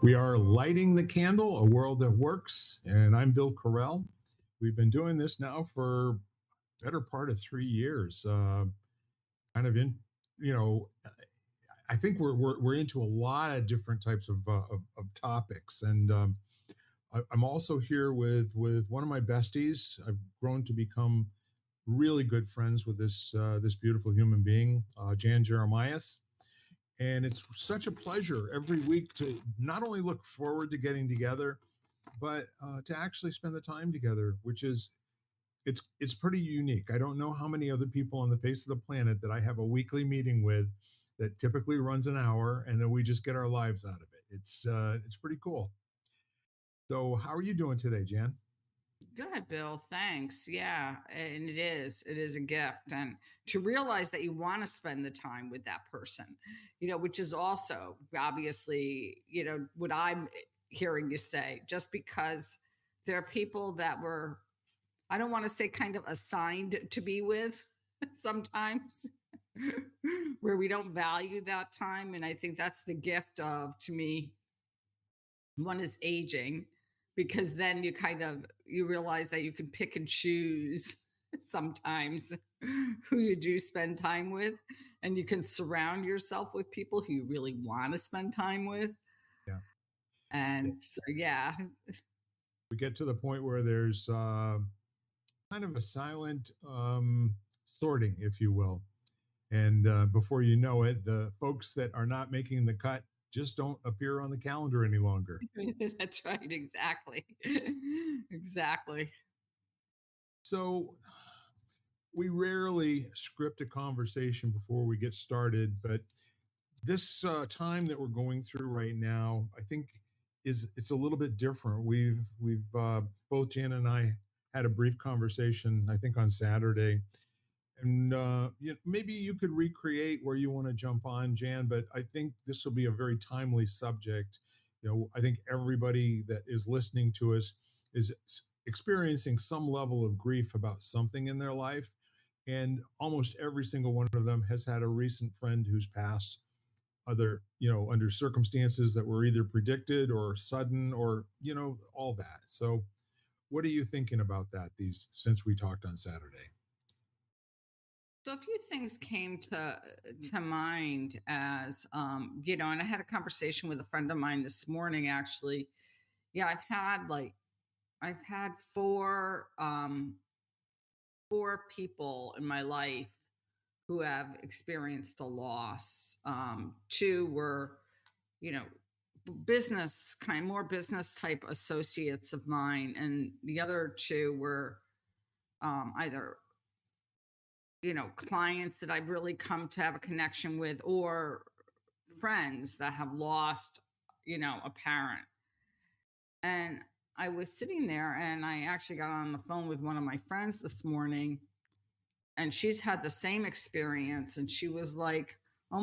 We are lighting the candle, a world that works, and I'm Bill Correll. We've been doing this now for better part of 3 years. Kind of in, you know, I think we're into a lot of different types of topics, and I'm also here with one of my besties. I've grown to become really good friends with this beautiful human being, Jan Jeremias. And it's such a pleasure every week to not only look forward to getting together, but to actually spend the time together, which is it's pretty unique. I don't know how many other people on the face of the planet that I have a weekly meeting with that typically runs an hour, and then we just get our lives out of it. It's pretty cool. So, how are you doing today, Jan? Good, Bill. Thanks. Yeah, and it is a gift, and to realize that you want to spend the time with that person, which is also obviously, what I'm hearing you say. Just because there are people that were, I don't want to say kind of assigned to be with sometimes, where we don't value that time, and I think that's the gift of, to me, one is aging, because then you realize that you can pick and choose sometimes who you do spend time with, and you can surround yourself with people who you really want to spend time with. Yeah. And so, yeah. We get to the point where there's kind of a silent sorting, if you will. And before you know it, the folks that are not making the cut just don't appear on the calendar any longer. That's right, exactly. Exactly. So we rarely script a conversation before we get started, but this time that we're going through right now, I think it's a little bit different. We've both Jan and I had a brief conversation, I think on Saturday, and maybe you could recreate where you want to jump on, Jan. But I think this will be a very timely subject. I think everybody that is listening to us is experiencing some level of grief about something in their life, and almost every single one of them has had a recent friend who's passed, other under circumstances that were either predicted or sudden, or all that. So what are you thinking about that these since we talked on Saturday? So a few things came to mind as and I had a conversation with a friend of mine this morning, actually. Yeah, I've had four people in my life who have experienced a loss. Two were, you know, more business type associates of mine, and the other two were either clients that I've really come to have a connection with, or friends that have lost a parent. And I was sitting there, and I actually got on the phone with one of my friends this morning, and she's had the same experience, and she's like, I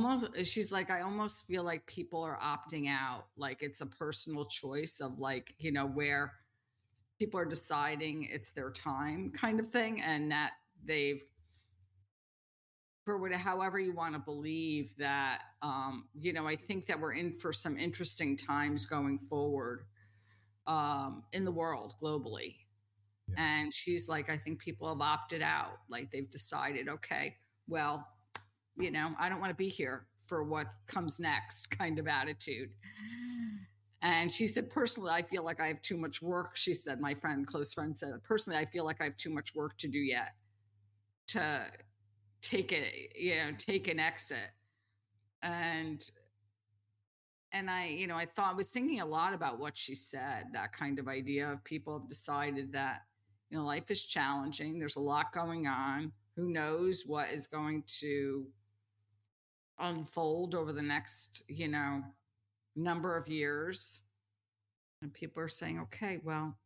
almost feel like people are opting out, like it's a personal choice of, like, where people are deciding it's their time, kind of thing, and that they've, however you want to believe that, I think that we're in for some interesting times going forward, in the world globally. Yeah. And she's like, I think people have opted out. Like, they've decided, okay, well, I don't want to be here for what comes next, kind of attitude. And she said, personally, I feel like I have too much work. She said, my close friend said, personally, I feel like I have too much work to do yet to take an exit. And I was thinking a lot about what she said, that kind of idea of people have decided that, life is challenging. There's a lot going on. Who knows what is going to unfold over the next, number of years. And people are saying, okay, well,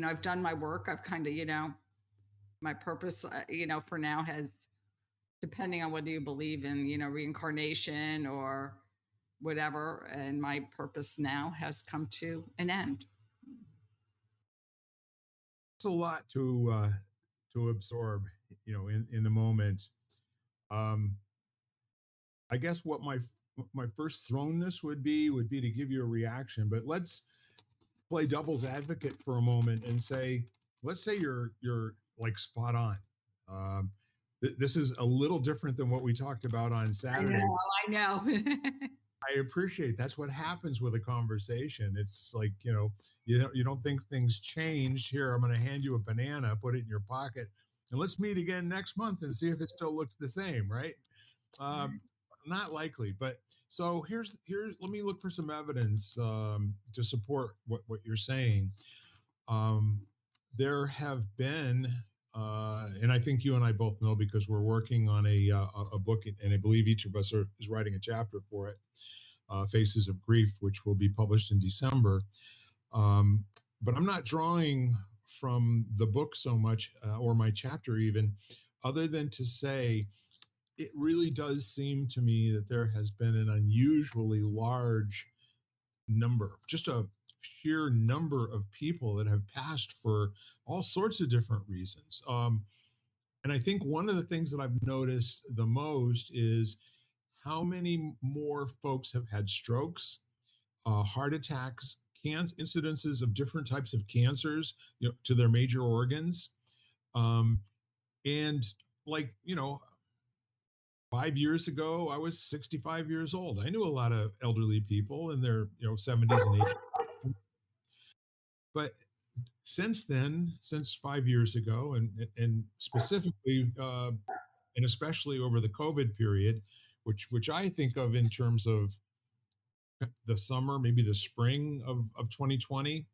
I've done my work. I've kind of, my purpose, for now has, depending on whether you believe in, reincarnation or whatever, and my purpose now has come to an end. It's a lot to absorb, in the moment. um I guess what my my first thrownness would be to give you a reaction, but let's play devil's advocate for a moment and say, let's say you're like spot on. Um, this is a little different than what we talked about on I Saturday. know, I know. I appreciate that's what happens with a conversation. It's like, you don't think things changed. Here, I'm going to hand you a banana, put it in your pocket, and let's meet again next month and see if it still looks the same, right? Um, Not likely. But so here's let me look for some evidence to support what you're saying. Um, there have been, and I think you and I both know because we're working on a book, and I believe each of us is writing a chapter for it, Faces of Grief, which will be published in December. Um, but I'm not drawing from the book so much, or my chapter even, other than to say it really does seem to me that there has been an unusually large number, just a sheer number of people that have passed for all sorts of different reasons. And I think one of the things that I've noticed the most is how many more folks have had strokes, heart attacks, incidences of different types of cancers, to their major organs. Um, and like, 5 years ago, I was 65 years old. I knew a lot of elderly people in their 70s and 80s. But since then, since 5 years ago, and specifically, and especially over the COVID period, which I think of in terms of the summer, maybe the spring of 2020.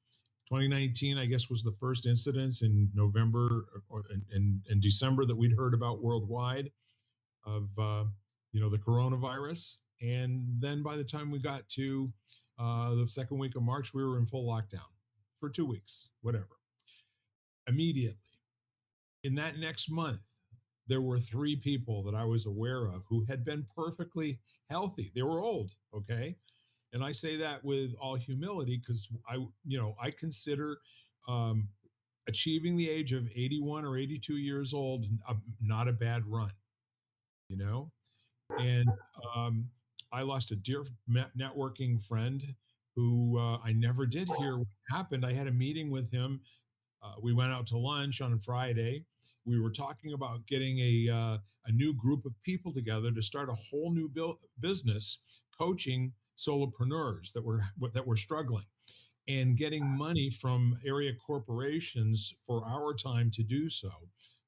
2019, I guess, was the first incidence in November or in December that we'd heard about worldwide of the coronavirus. And then by the time we got to the second week of March, we were in full lockdown for 2 weeks, whatever. Immediately, in that next month, there were three people that I was aware of who had been perfectly healthy. They were old, okay? And I say that with all humility because I consider um, achieving the age of 81 or 82 years old not a bad run, you know. And um, I lost a dear networking friend who I never did hear what happened. I had a meeting with him. We went out to lunch on Friday. We were talking about getting a new group of people together to start a whole new business, coaching solopreneurs that were struggling, and getting money from area corporations for our time to do so,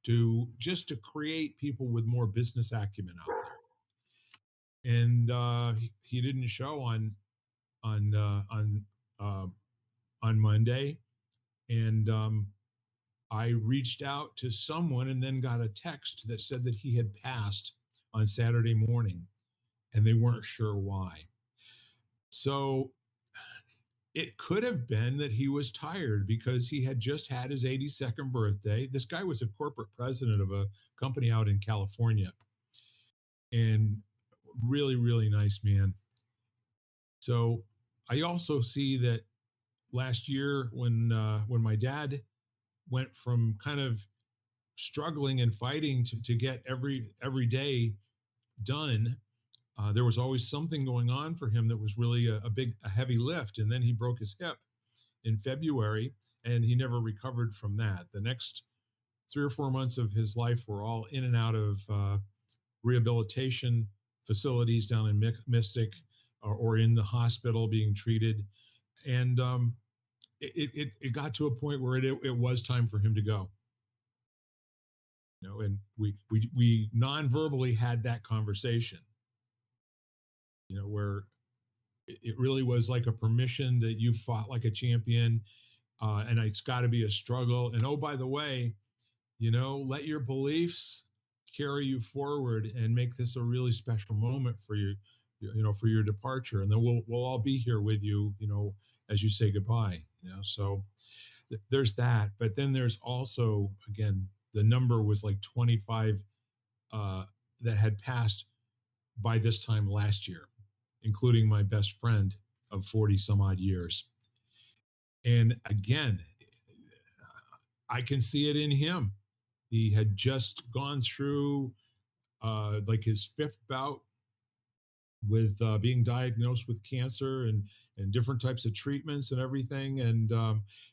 to just to create people with more business acumen out there. And he didn't show on uh, on uh, on Monday, and I reached out to someone and then got a text that said that he had passed on Saturday morning, and they weren't sure why. So it could have been that he was tired because he had just had his 82nd birthday. This guy was a corporate president of a company out in California, and really, really nice man. So I also see that last year when my dad went from kind of struggling and fighting to get every day done, there was always something going on for him that was really a heavy lift. And then he broke his hip in February, and he never recovered from that. The next 3 or 4 months of his life were all in and out of rehabilitation facilities down in Mystic, or in the hospital being treated. And it got to a point where it was time for him to go. And we non-verbally had that conversation, where it really was like a permission that you fought like a champion, and it's got to be a struggle. And oh, by the way, let your beliefs carry you forward and make this a really special moment for you, for your departure. And then we'll all be here with you, as you say goodbye. So there's that. But then there's also, again, the number was like 25 that had passed by this time last year, including my best friend of 40 some odd years. And again, I can see it in him. He had just gone through like his fifth bout with being diagnosed with cancer and different types of treatments and everything. And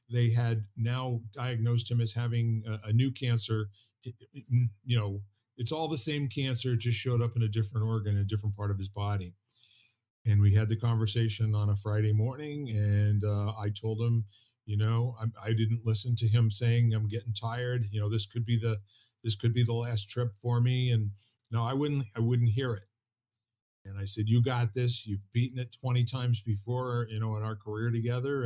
they had now diagnosed him as having a new cancer. You know, it's all the same cancer, it just showed up in a different organ, a different part of his body. And we had the conversation on a Friday morning, and I told him, I didn't listen to him saying I'm getting tired. This could be the last trip for me, and no, I wouldn't hear it. And I said, "You got this. You've beaten it 20 times before, in our career together."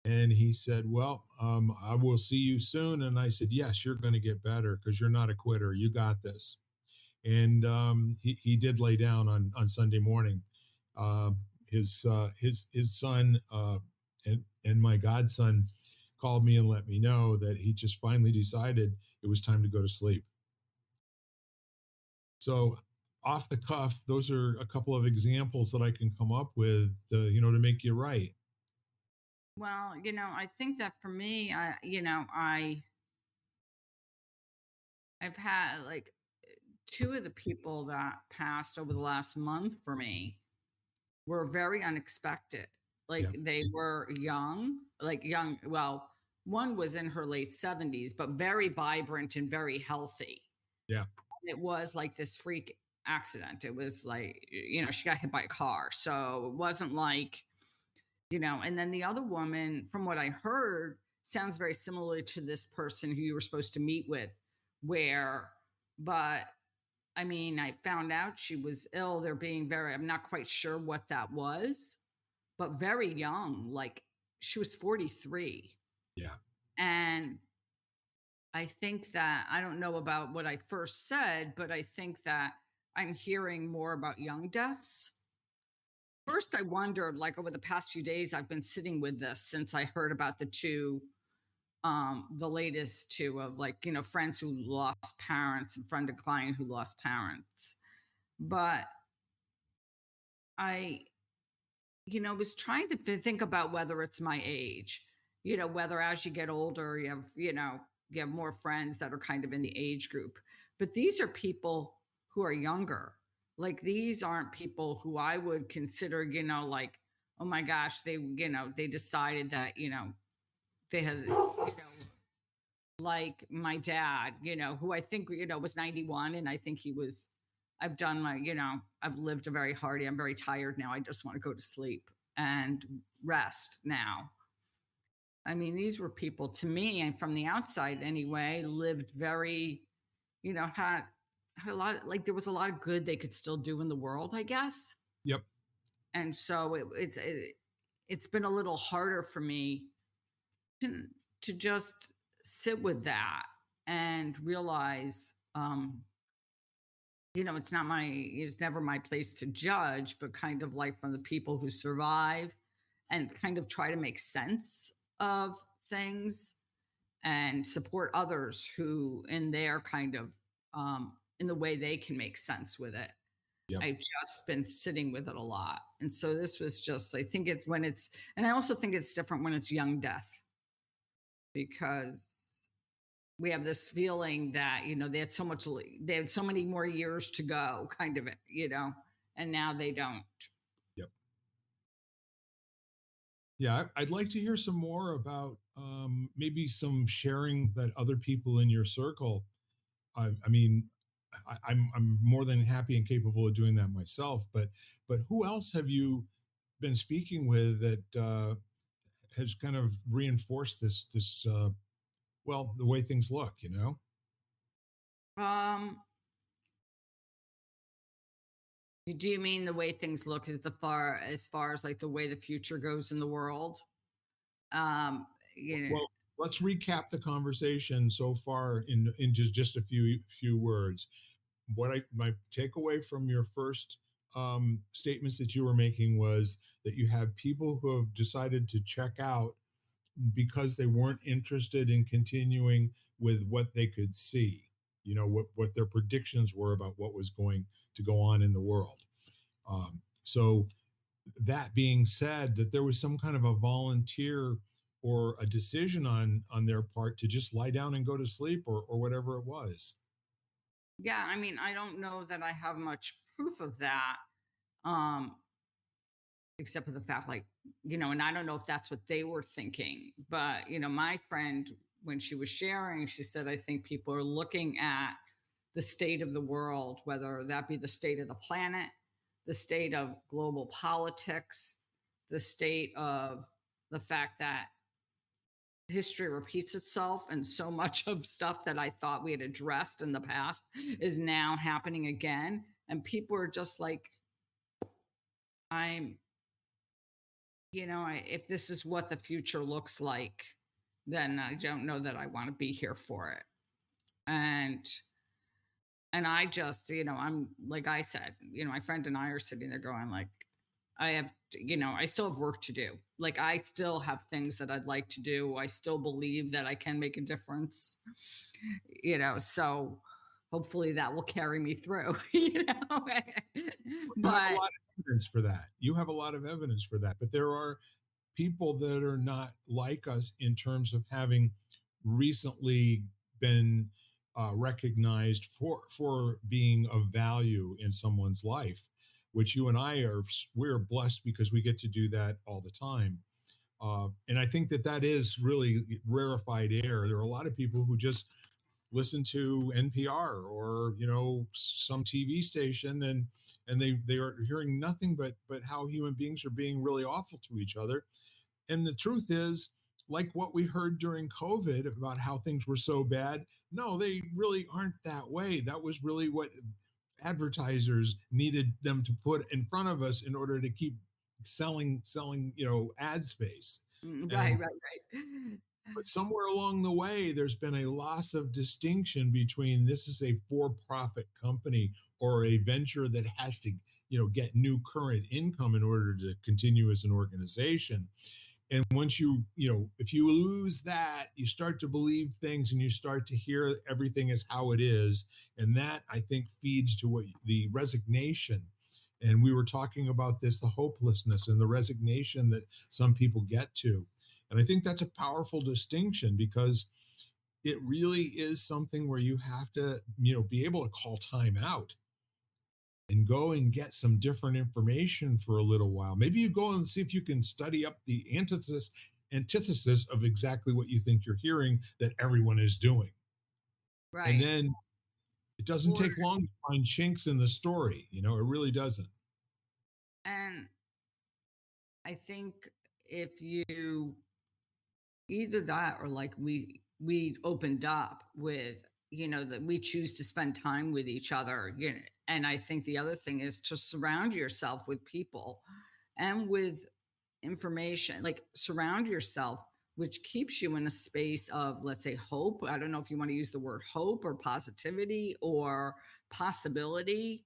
And he said, "Well, I will see you soon." And I said, "Yes, you're going to get better because you're not a quitter. You got this." And he did lay down on Sunday morning. His son and my godson called me and let me know that he just finally decided it was time to go to sleep. So off the cuff, those are a couple of examples that I can come up with, to make you right. Well, I think that for me, I've had like two of the people that passed over the last month for me were very unexpected. Like Yeah, they were young, like young. Well, one was in her late 70s, but very vibrant and very healthy. yeah, It was like this freak accident. It was like, she got hit by a car. So it wasn't like, and then the other woman, from what I heard, sounds very similar to this person who you were supposed to meet with, where, but I mean, I found out she was ill. They're being very, I'm not quite sure what that was, but very young. Like she was 43. yeah. And I think that I don't know about what I first said, but I think that I'm hearing more about young deaths. First, I wondered, like over the past few days, I've been sitting with this since I heard about the latest two of like, friends who lost parents and friend of client who lost parents. But I, was trying to think about whether it's my age, whether as you get older, you have more friends that are kind of in the age group. But these are people who are younger. Like these aren't people who I would consider, like, oh my gosh, they decided that, they had, like my dad, who I think, was 91. And I think I've done I've lived a very hardy, I'm very tired now. I just want to go to sleep and rest now. I mean, these were people to me, and from the outside anyway, lived very, had a lot, like there was a lot of good they could still do in the world, I guess. Yep. And so it's been a little harder for me to, to just sit with that and realize, it's never my place to judge, but kind of like from the people who survive and kind of try to make sense of things and support others who in their kind of in the way they can make sense with it. Yep. I've just been sitting with it a lot. And so this was just, I think it's when it's, and I also think it's different when it's young death because we have this feeling that, they had so many more years to go, kind of, and now they don't. Yep. Yeah, I'd like to hear some more about maybe some sharing that other people in your circle. I mean, I'm more than happy and capable of doing that myself. But who else have you been speaking with that has kind of reinforced this, the way things look? Um, do you mean the way things look as far as like the way the future goes in the world? Um, you know, Well, let's recap the conversation so far in just a few words. My takeaway from your first statements that you were making was that you have people who have decided to check out because they weren't interested in continuing with what they could see. What their predictions were about what was going to go on in the world. So that being said, that there was some kind of a volunteer or a decision on their part to just lie down and go to sleep, or whatever it was. yeah, I mean, I don't know that I have much proof of that. Um, except for the fact, like, and I don't know if that's what they were thinking, but my friend, when she was sharing, she said, I think people are looking at the state of the world, whether that be the state of the planet, the state of global politics, the state of the fact that history repeats itself, and so much of stuff that I thought we had addressed in the past is now happening again. And people are just like, I'm, if this is what the future looks like, then I don't know that I want to be here for it. And I just, I'm like I said, my friend and I are sitting there going like, I still have work to do. Like I still have things that I'd like to do. I still believe that I can make a difference, so hopefully that will carry me through, You have a but lot of evidence for that. You have a lot of evidence for that. But there are people that are not like us in terms of having recently been recognized for being of value in someone's life, which you and I are. We're blessed because we get to do that all the time. And I think that that is really rarefied air. There are a lot of people who just listen to NPR or some TV station, and they are hearing nothing but how human beings are being really awful to each other. And the truth is, like what we heard during COVID about how things were so bad, no, they really aren't that way. That was really what advertisers needed them to put in front of us in order to keep selling ad space. right, And right, right. but somewhere along the way, there's been a loss of distinction between this is a for-profit company or a venture that has to, get new current income in order to continue as an organization. And once if you lose that, you start to believe things and you start to hear everything as how it is. And that, I think, feeds to what the resignation. And we were talking about this, the hopelessness and the resignation that some people get to. And I think that's a powerful distinction because it really is something where you have to, be able to call time out and go and get some different information for a little while. Maybe you go and see if you can study up the antithesis of exactly what you think you're hearing that everyone is doing. And Right. then it doesn't Or take long to find chinks in the story. It really doesn't. and I think if you either that or like we opened up with that we choose to spend time with each other, and I think the other thing is to surround yourself with people and with information, like surround yourself which keeps you in a space of, let's say, hope. I don't know if you want to use the word hope or positivity or possibility.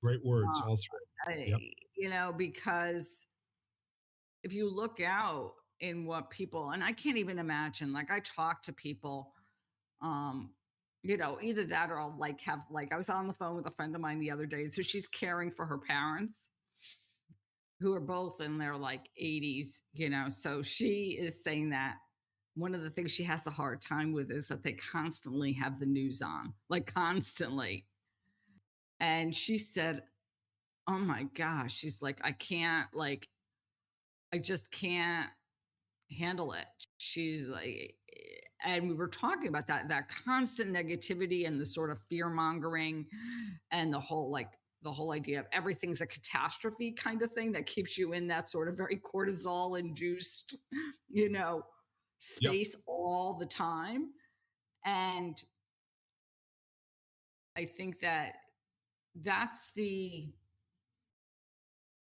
Great words, uh, all three. Yep. because if you look out in what people, and I can't even imagine, like I talk to people, um either that or I'll like have, like I was on the phone with a friend of mine the other day, so she's caring for her parents who are both in their like 80s, so she is saying that one of the things she has a hard time with is that they constantly have the news on, like constantly. And she said, oh my gosh, she's like, I can't, like, I just can't handle it. She's like, and we were talking about that constant negativity and the sort of fear mongering and the whole idea of everything's a catastrophe kind of thing that keeps you in that sort of very cortisol induced, you know, Yep. space all the time. And I think that that's the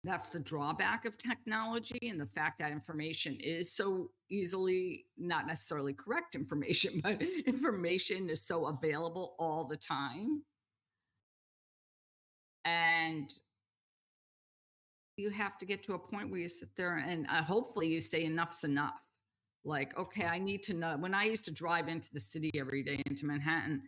that's the drawback of technology, and the fact that information is so easily, not necessarily correct information, but information is so available all the time. And you have to get to a point where you sit there and hopefully you say enough's enough. Like, okay, I need to know. When I used to drive into the city every day, into Manhattan,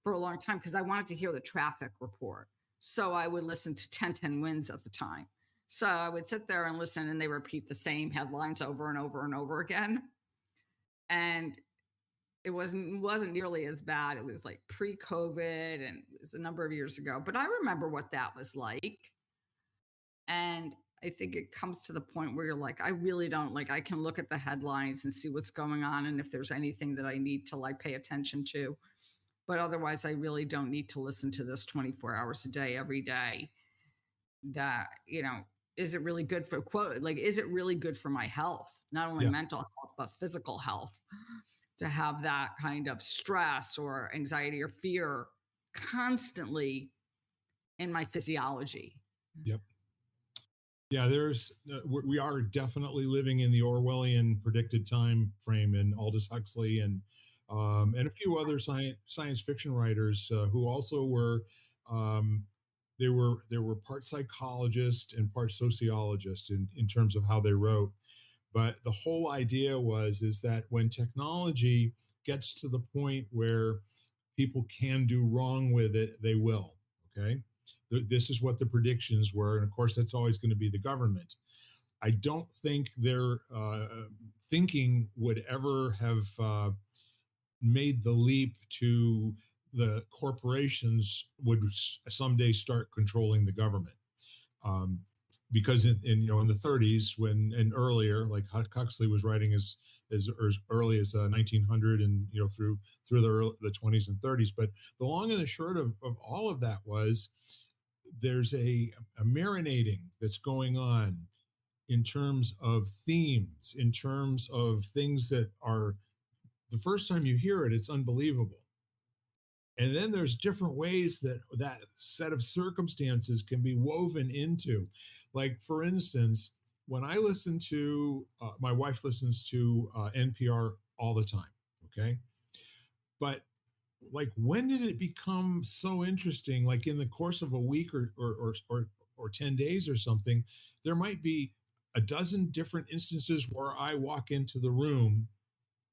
for a long time, because I wanted to hear the traffic report. So I would listen to 1010 Wins at the time. So I would sit there and listen, and they repeat the same headlines over and over and over again. And it wasn't nearly as bad. It was like pre-COVID, and it was a number of years ago. But I remember what that was like. And I think it comes to the point where you're like, I really don't like, I can look at the headlines and see what's going on. And if there's anything that I need to like pay attention to, but otherwise, I really don't need to listen to this 24 hours a day, every day. That, is it really good for quote? Like, is it really good for my health? Not only Yeah. mental health, but physical health to have that kind of stress or anxiety or fear constantly in my physiology. Yep. Yeah, we are definitely living in the Orwellian predicted time frame, and Aldous Huxley and a few other science fiction writers who also were um, they were part psychologist and part sociologist in terms of how they wrote. But the whole idea is that when technology gets to the point where people can do wrong with it, they will. Okay. This is what the predictions were. And of course, that's always going to be the government. I don't think their thinking would ever have made the leap to the corporations would someday start controlling the government. Um, because in the 30s when and earlier, like Huxley was writing as early as 1900 and through the 20s and 30s. But the long and the short of all of that was there's a marinating that's going on in terms of themes, in terms of things that are the first time you hear it, it's unbelievable. And then there's different ways that set of circumstances can be woven into. Like, for instance, when I listen to my wife listens to NPR all the time. Okay. But like, when did it become so interesting? Like, in the course of a week or 10 days or something, there might be a dozen different instances where I walk into the room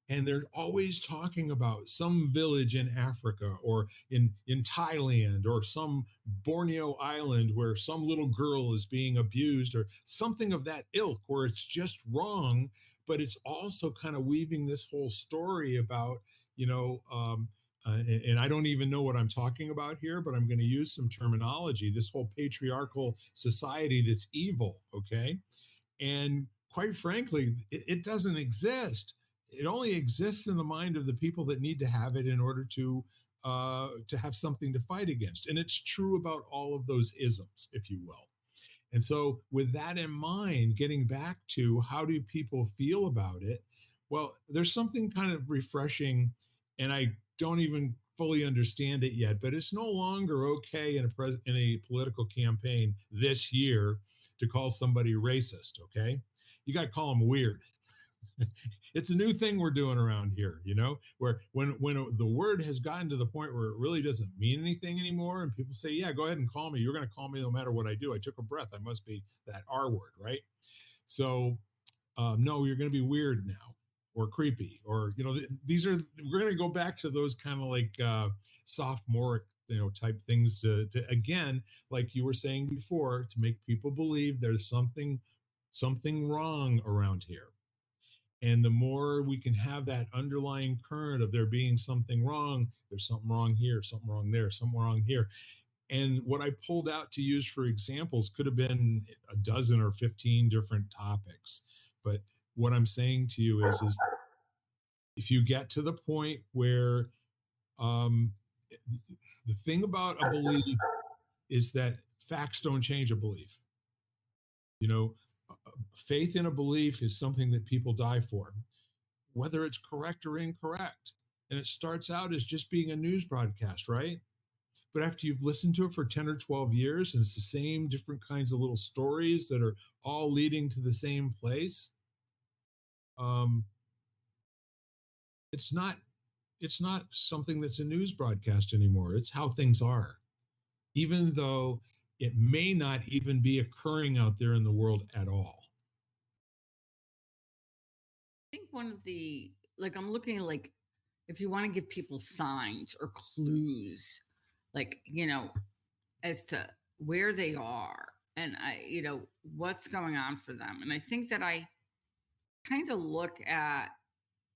and they're always talking about some village in Africa or in Thailand or some Borneo island where some little girl is being abused or something of that ilk, where it's just wrong, but it's also kind of weaving this whole story about, and I don't even know what I'm talking about here, but I'm going to use some terminology, this whole patriarchal society that's evil. Okay. And quite frankly, it doesn't exist. It only exists in the mind of the people that need to have it in order to have something to fight against. And it's true about all of those isms, if you will. And so, with that in mind, getting back to how do people feel about it? Well, there's something kind of refreshing, and I don't even fully understand it yet. But it's no longer okay in a political campaign this year to call somebody racist. Okay, you got to call them weird. It's a new thing we're doing around here, where when the word has gotten to the point where it really doesn't mean anything anymore, and people say, "Yeah, go ahead and call me. You're going to call me no matter what I do." I took a breath. I must be that R word, right? So, no, you're going to be weird now, or creepy, or these are we're going to go back to those kind of like sophomoric type things to again, like you were saying before, to make people believe there's something wrong around here. And the more we can have that underlying current of there being something wrong, there's something wrong here, something wrong there, something wrong here. And what I pulled out to use for examples could have been a dozen or 15 different topics. But what I'm saying to you is if you get to the point where um, the thing about a belief is that facts don't change a belief. Faith in a belief is something that people die for, whether it's correct or incorrect. And it starts out as just being a news broadcast, right? But after you've listened to it for 10 or 12 years and it's the same different kinds of little stories that are all leading to the same place, um, it's not something that's a news broadcast anymore. It's how things are, even though it may not even be occurring out there in the world at all. I think one of the, like, I'm looking like, if you want to give people signs or clues, like, as to where they are and what's going on for them. And I think that I kind of look at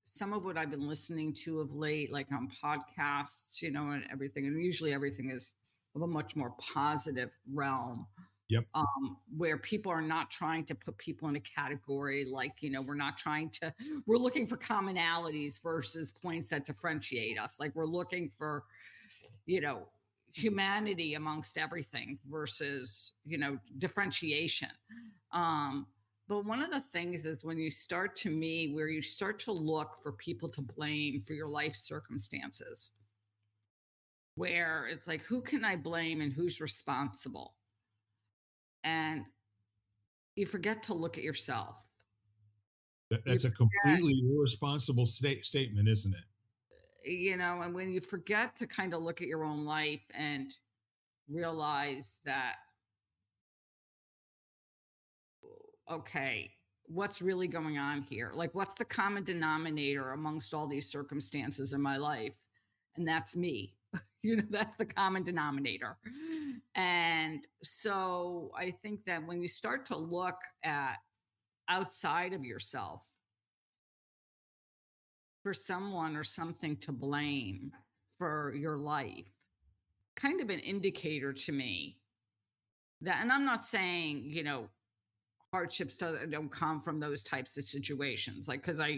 some of what I've been listening to of late, like on podcasts, and everything. And usually everything is of a much more positive realm. Yep. Where people are not trying to put people in a category. Like, we're not trying to, we're looking for commonalities versus points that differentiate us. Like, we're looking for, you know, humanity amongst everything versus, differentiation. Um, but one of the things is when you start to me, where you start to look for people to blame for your life circumstances, where it's like, who can I blame and who's responsible? And you forget to look at yourself. You That's a forget, completely irresponsible statement, isn't it? and when you forget to kind of look at your own life and realize that, okay, what's really going on here? Like, what's the common denominator amongst all these circumstances in my life? And that's me. That's the common denominator. And so I think that when you start to look at outside of yourself for someone or something to blame for your life, kind of an indicator to me that, and I'm not saying, hardships don't come from those types of situations. Like, because I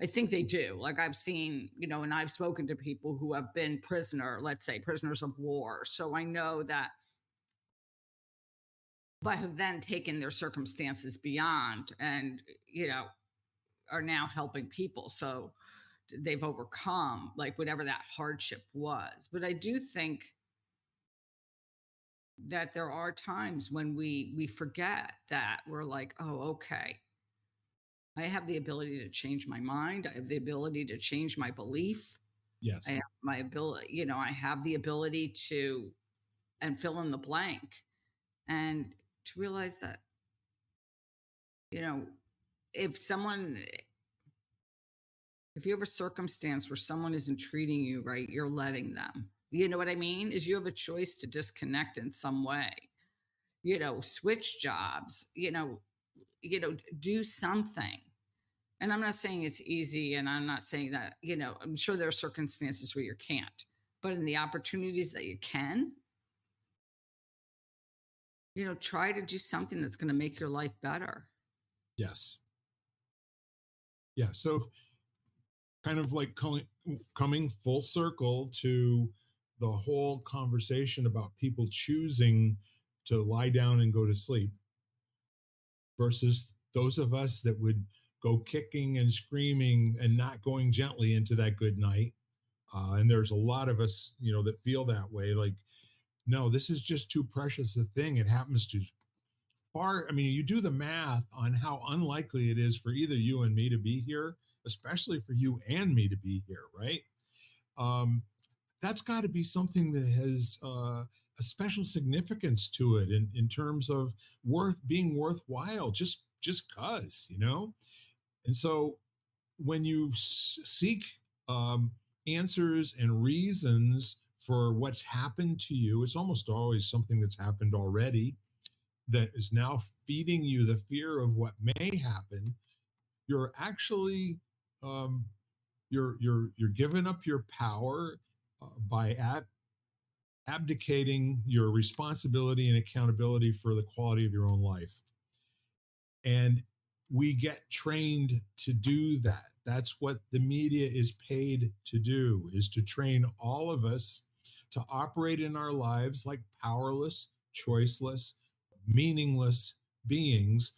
think they do. Like, I've seen, and I've spoken to people who have been let's say prisoners of war. So I know that, but have then taken their circumstances beyond and, are now helping people. So they've overcome like whatever that hardship was. But I do think that there are times when we forget that we're like, oh, okay, I have the ability to change my mind. I have the ability to change my belief. I Yes. have my ability, I have the ability to, and fill in the blank, and to realize that, you know if someone, if you have a circumstance where someone isn't treating you right, you're letting them, you know what I mean, is you have a choice to disconnect in some way, switch jobs, do something. And I'm not saying it's easy, and I'm not saying that, I'm sure there are circumstances where you can't, but in the opportunities that you can, try to do something that's going to make your life better. Yes. Yeah. So kind of like coming full circle to the whole conversation about people choosing to lie down and go to sleep versus those of us that would go kicking and screaming and not going gently into that good night. And there's a lot of us, that feel that way. Like, no, this is just too precious a thing. It happens to far. I mean, you do the math on how unlikely it is for either you and me to be here, especially for you and me to be here, right? Um, that's got to be something that has a special significance to it in terms of being worthwhile, just cause, And so when you seek um, answers and reasons for what's happened to you, it's almost always something that's happened already that is now feeding you the fear of what may happen. You're actually um, you're giving up your power by abdicating your responsibility and accountability for the quality of your own life. And we get trained to do that. That's what the media is paid to do, is to train all of us to operate in our lives like powerless, choiceless, meaningless beings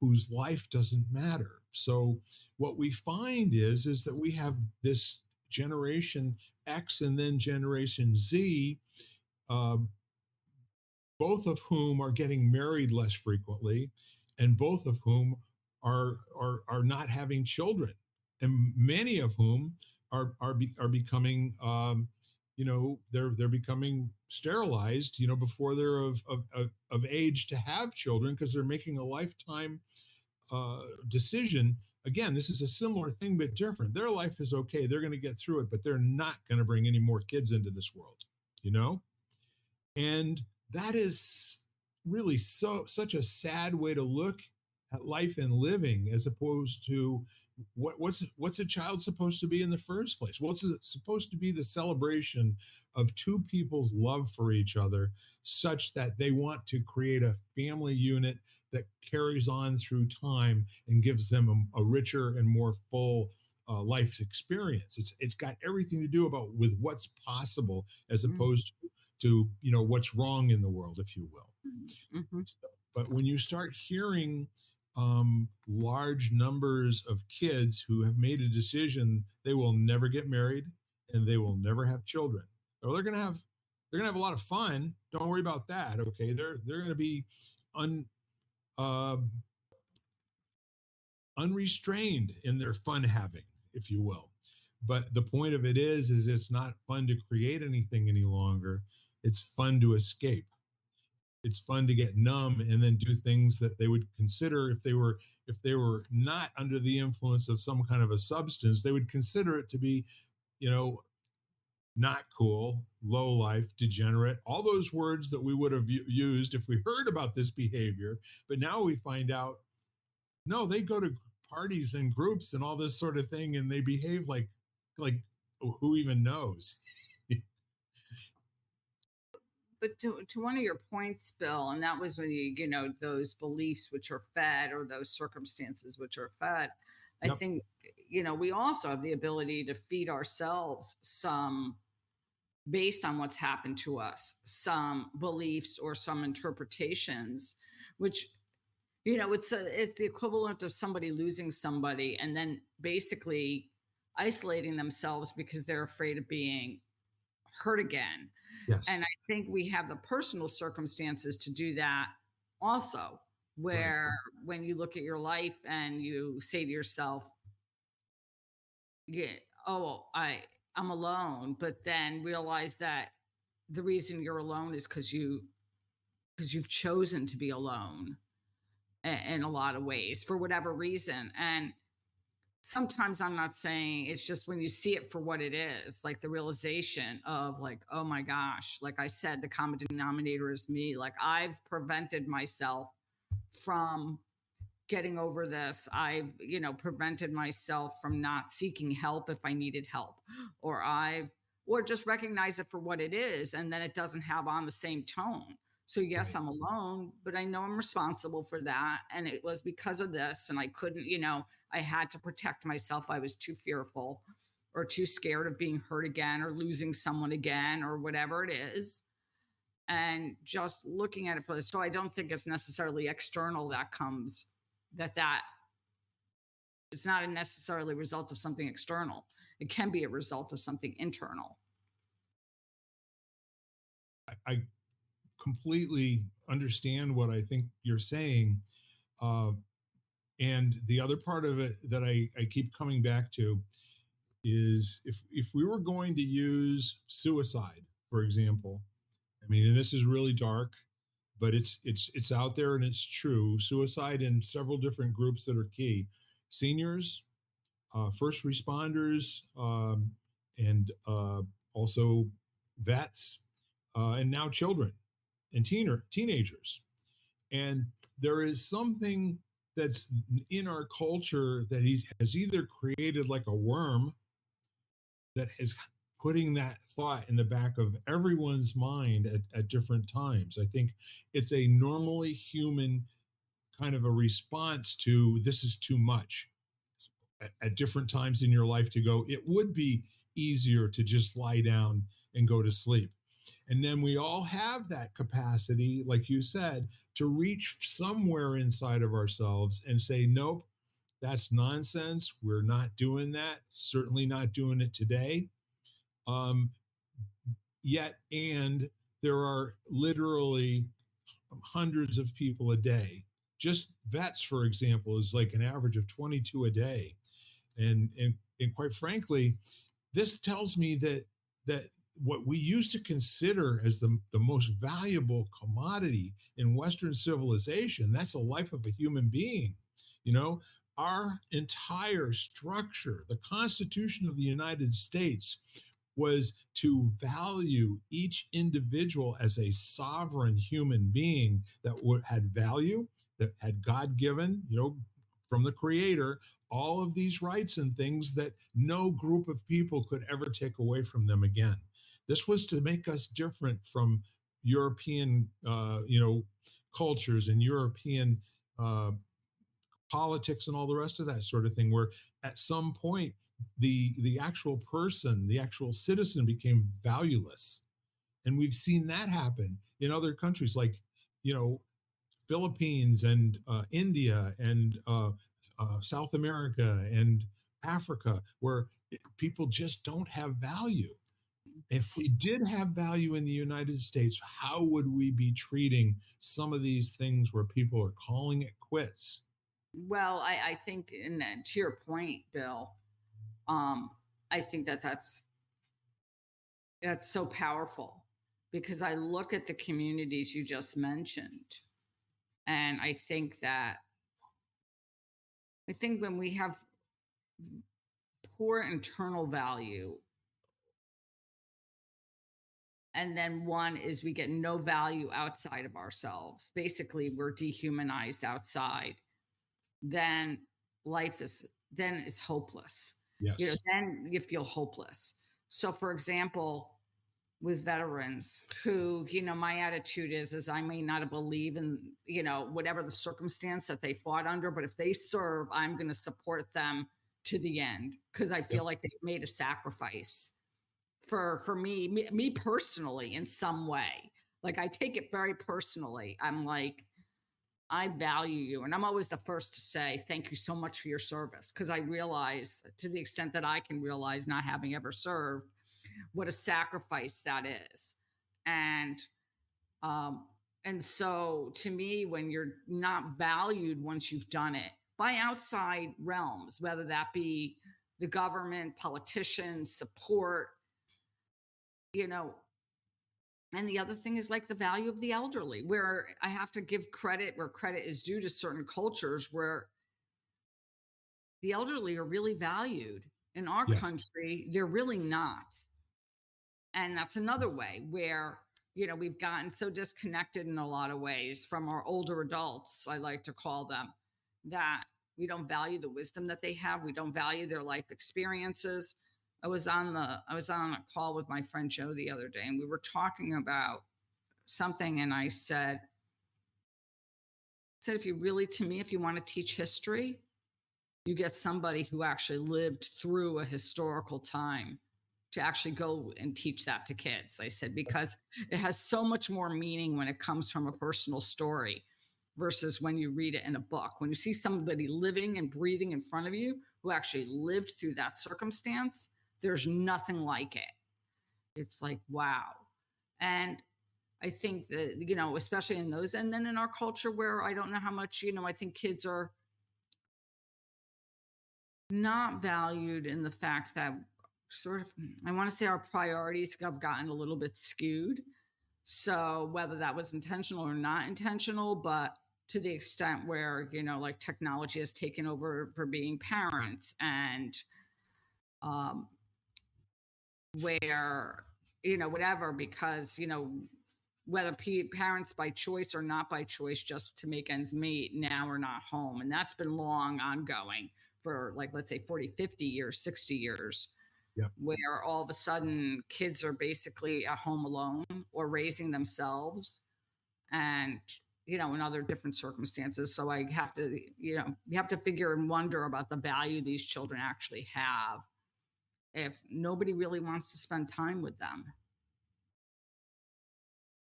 whose life doesn't matter. So what we find is that we have this generation X and then generation Z, um, both of whom are getting married less frequently, and both of whom are not having children, and many of whom are becoming they're becoming sterilized before they're of age to have children because they're making a lifetime decision. Again, this is a similar thing but different. Their life is okay, they're going to get through it, but they're not going to bring any more kids into this world, you know and that is really such a sad way to look at life and living, as opposed to what's a child supposed to be in the first place. Well, it's supposed to be the celebration of two people's love for each other, such that they want to create a family unit that carries on through time and gives them a richer and more full life experience. It's got everything to do about with what's possible as Mm, opposed to what's wrong in the world, if you will. mhm, So, but when you start hearing large numbers of kids who have made a decision they will never get married and they will never have children, or they're gonna have a lot of fun. Don't worry about that. Okay, they're gonna be un uh, unrestrained in their fun having, if you will. But the point of it is it's not fun to create anything any longer. It's fun to escape. It's fun to get numb and then do things that they would consider, if they were not under the influence of some kind of a substance, they would consider it to be, you know, not cool, low life, degenerate, all those words that we would have used if we heard about this behavior. But now we find out, no, they go to parties and groups and all this sort of thing, and they behave like who even knows? but to one of your points, Bill, and that was when those beliefs which are fed, or those circumstances which are fed. I Yep. think we also have the ability to feed ourselves some, based on what's happened to us, some beliefs or some interpretations, which it's the equivalent of somebody losing somebody and then basically isolating themselves because they're afraid of being hurt again. And Yes. I think we have the personal circumstances to do that also, Right. where when you look at your life and you say to yourself, yeah, oh, I'm alone, but then realize that the reason you're alone is because you've chosen to be alone in a lot of ways for whatever reason. And sometimes I'm not saying, it's just when you see it for what it is, like the realization of, like, oh my gosh, like I said, the common denominator is me. Like, I've prevented myself from getting over this. I've prevented myself from not seeking help if I needed help, or or just recognize it for what it is, and then it doesn't have on the same tone. So yes, Right. I'm alone, but I know I'm responsible for that, and it was because of this, and I couldn't, I had to protect myself. I was too fearful or too scared of being hurt again or losing someone again or whatever it is. And just looking at it for this, so I don't think it's necessarily external that comes, that it's not a necessarily result of something external. It can be a result of something internal. I completely understand what I think you're saying. Uh, and the other part of it that I keep coming back to is, if we were going to use suicide, for example, I mean, and this is really dark, but it's out there and it's true. Suicide in several different groups that are key: seniors, first responders, and also vets, and now children and teenagers. And there is something that's in our culture that he has either created like a worm that is putting that thought in the back of everyone's mind at different times. I think it's a normally human kind of a response to, this is too much, at different times in your life, to go, it would be easier to just lie down and go to sleep. And then we all have that capacity, like you said, to reach somewhere inside of ourselves and say, nope, that's nonsense. We're not doing that. Certainly not doing it today. Um, Yet, and there are literally hundreds of people a day. Just vets, for example, is like an average of 22 a day. And quite frankly, this tells me that what we used to consider as the most valuable commodity in Western civilization, that's the life of a human being. You know, our entire structure, the Constitution of the United States, was to value each individual as a sovereign human being that had value, that had God given, from the Creator, all of these rights and things that no group of people could ever take away from them again. This was to make us different from European, cultures and European uh, politics and all the rest of that sort of thing. Where at some point the actual person, the actual citizen, became valueless, and we've seen that happen in other countries like you know Philippines and India and South America and Africa, where people just don't have value. If we did have value in the United States, how would we be treating some of these things where people are calling it quits? Well, I think, in that, to your point, Bill, um, I think that that's so powerful, because I look at the communities you just mentioned, and I think when we have poor internal value, and then one is we get no value outside of ourselves. Basically, we're dehumanized outside. Then then it's hopeless. Yes. Then you feel hopeless. So, for example, with veterans who, my attitude is I may not believe in, whatever the circumstance that they fought under, but if they serve, I'm going to support them to the end, because I Yep. feel like they've made a sacrifice for me personally, in some way. Like, I take it very personally. I'm like, I value you. And I'm always the first to say, thank you so much for your service. Because I realize, to the extent that I can realize, not having ever served, what a sacrifice that is. And, um, and so, to me, when you're not valued once you've done it by outside realms, whether that be the government, politicians, support, you know, and the other thing is, like, the value of the elderly, where I have to give credit where credit is due to certain cultures where the elderly are really valued. In our Yes. country, they're really not. And that's another way where, we've gotten so disconnected in a lot of ways from our older adults, I like to call them, that we don't value the wisdom that they have. We don't value their life experiences. I was on a call with my friend Joe the other day, and we were talking about something, and I said, if you really, to me, if you want to teach history, you get somebody who actually lived through a historical time to actually go and teach that to kids. I said, because it has so much more meaning when it comes from a personal story versus when you read it in a book. When you see somebody living and breathing in front of you who actually lived through that circumstance, there's nothing like it. It's like, wow. And I think that, especially in those, and then in our culture where I don't know how much, I think kids are not valued, in the fact that, sort of, I want to say, our priorities have gotten a little bit skewed. So, whether that was intentional or not intentional, but to the extent where, like, technology has taken over for being parents, and um, where, whatever, because, whether parents by choice or not by choice, just to make ends meet, now are not home. And that's been long ongoing for, like, let's say 40, 50 years, 60 years, Yep. where all of a sudden kids are basically at home alone or raising themselves, and, in other different circumstances. So I have to, you have to figure and wonder about the value these children actually have if nobody really wants to spend time with them.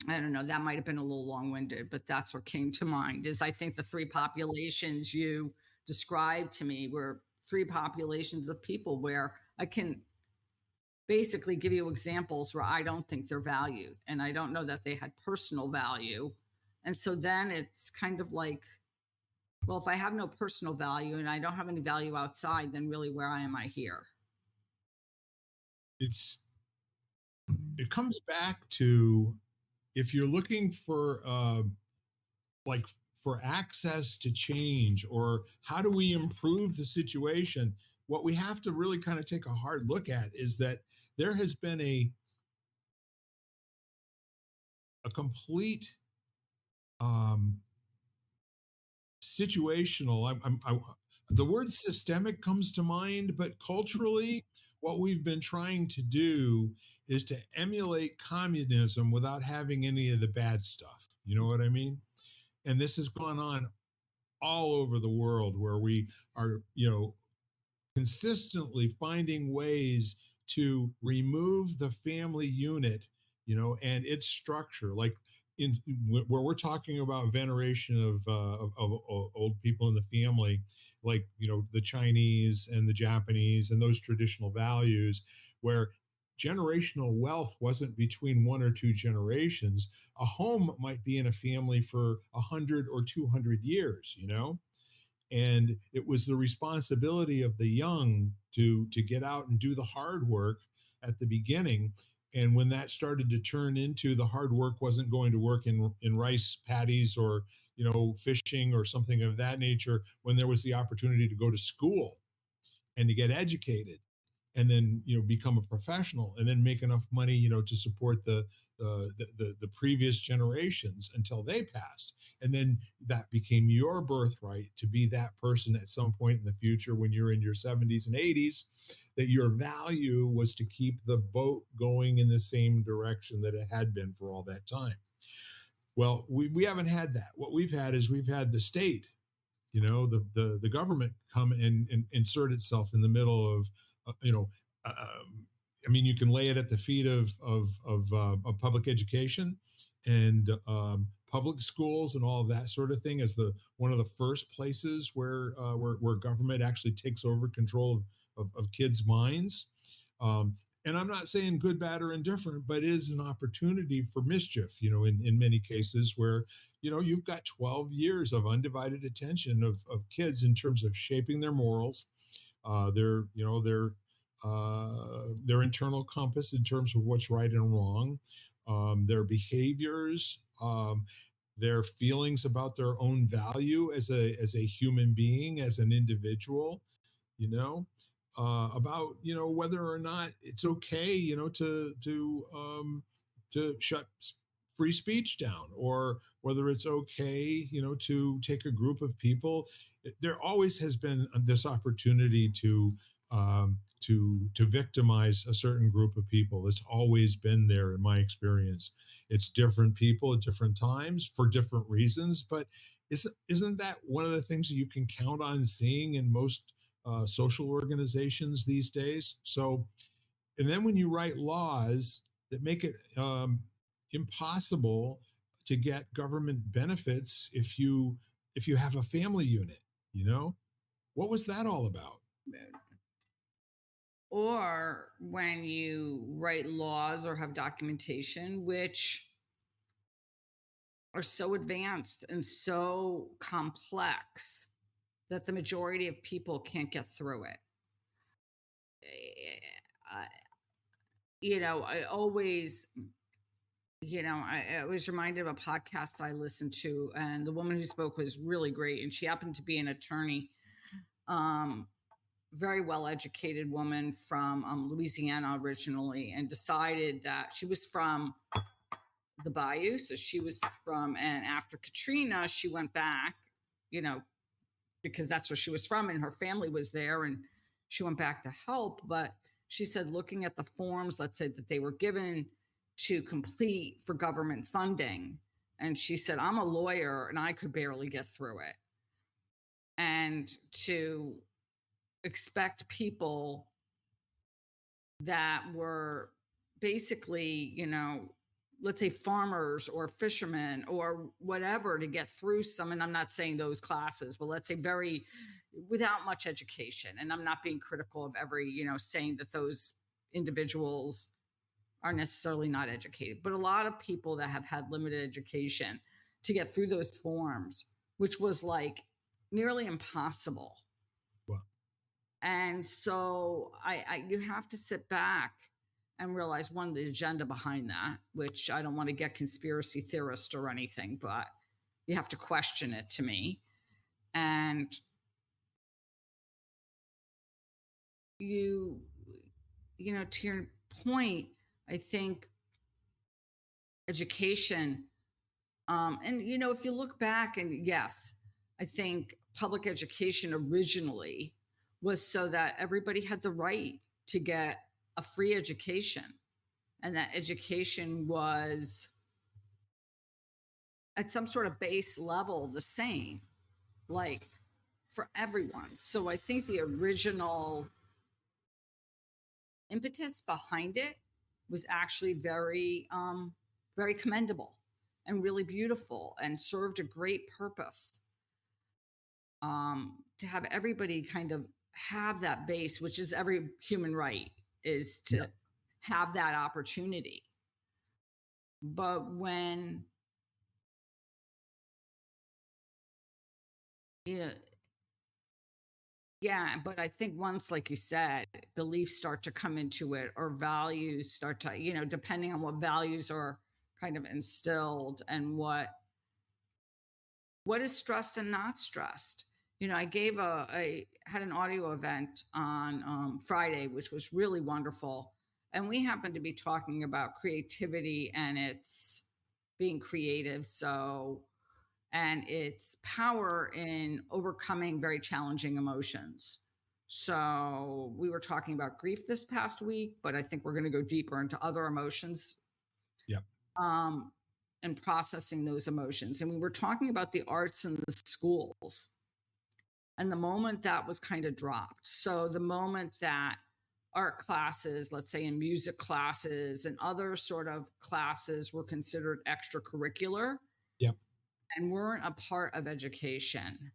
I don't know. That might have been a little long-winded, but that's what came to mind. Is, I think, the three populations you described to me were three populations of people where I can basically give you examples where I don't think they're valued, and I don't know that they had personal value. And so then it's kind of like, well, if I have no personal value and I don't have any value outside, then really, where am I here? It's it comes back to, if you're looking for like for access to change, or how do we improve the situation, what we have to really kind of take a hard look at is that there has been a complete um situational, the word systemic comes to mind, but culturally what we've been trying to do is to emulate communism without having any of the bad stuff. You know what I mean? And this has gone on all over the world where we are, consistently finding ways to remove the family unit, and its structure. Like in where we're talking about veneration of old people in the family, like the Chinese and the Japanese and those traditional values, where generational wealth wasn't between one or two generations. A home might be in a family for 100 or 200 years, and it was the responsibility of the young to get out and do the hard work at the beginning. And when that started to turn into the hard work wasn't going to work in rice paddies or fishing or something of that nature, when there was the opportunity to go to school and to get educated and then become a professional and then make enough money to support the previous generations until they passed, and then that became your birthright to be that person at some point in the future when you're in your 70s and 80s, that your value was to keep the boat going in the same direction that it had been for all that time. Well, we haven't had that. What we've had is we've had the state, the government come and insert itself in the middle of uh, you know I mean, you can lay it at the feet of public education and public schools and all of that sort of thing as the one of the first places where government actually takes over control of kids' minds. Um, and I'm not saying good, bad, or indifferent, but it is an opportunity for mischief, in many cases where, you've got 12 years of undivided attention of kids in terms of shaping their morals, their internal compass in terms of what's right and wrong, their behaviors, their feelings about their own value as a human being, as an individual, you know, about whether or not it's okay, to shut free speech down, or whether it's okay, to take a group of people. There always has been this opportunity to victimize a certain group of people. It's always been there in my experience. It's different people at different times for different reasons, but isn't that one of the things that you can count on seeing in most social organizations these days? So, and then when you write laws that make it impossible to get government benefits if you have a family unit, what was that all about? Or when you write laws or have documentation which are so advanced and so complex that the majority of people can't get through it. I, I always, I was reminded of a podcast I listened to, and the woman who spoke was really great. And she happened to be an attorney, very well educated woman from Louisiana originally, and decided that she was from the Bayou. So she was from, and after Katrina, she went back, you know, because that's where she was from and her family was there, and she went back to help. But she said, looking at the forms, let's say that they were given to complete for government funding, and she said, I'm a lawyer and I could barely get through it. And to expect people that were basically, let's say farmers or fishermen or whatever to get through some, and I'm not saying those classes, but let's say very without much education. And I'm not being critical of every, saying that those individuals are necessarily not educated, but a lot of people that have had limited education to get through those forms, which was like nearly impossible. Well, And so you have to sit back and realize, one, the agenda behind that, which I don't want to get conspiracy theorist or anything, but you have to question it to me. And to your point, I think education, and if you look back, and yes, I think public education originally was so that everybody had the right to get a free education. And that education was at some sort of base level the same, like for everyone. So I think the original impetus behind it was actually very commendable and really beautiful and served a great purpose, to have everybody kind of have that base, which is every human right, is Yeah. to have that opportunity. But when, you know, yeah, but I think once, like you said, beliefs start to come into it or values start to, depending on what values are kind of instilled and what is stressed and not stressed. I had an audio event on Friday, which was really wonderful. And we happened to be talking about creativity and its being creative. So, and its power in overcoming very challenging emotions. So we were talking about grief this past week, but I think we're going to go deeper into other emotions, Yep. um, and processing those emotions. And we were talking about the arts in the schools and the moment that was kind of dropped. So the moment that art classes, let's say in music classes and other sort of classes, were considered extracurricular Yep. and weren't a part of education.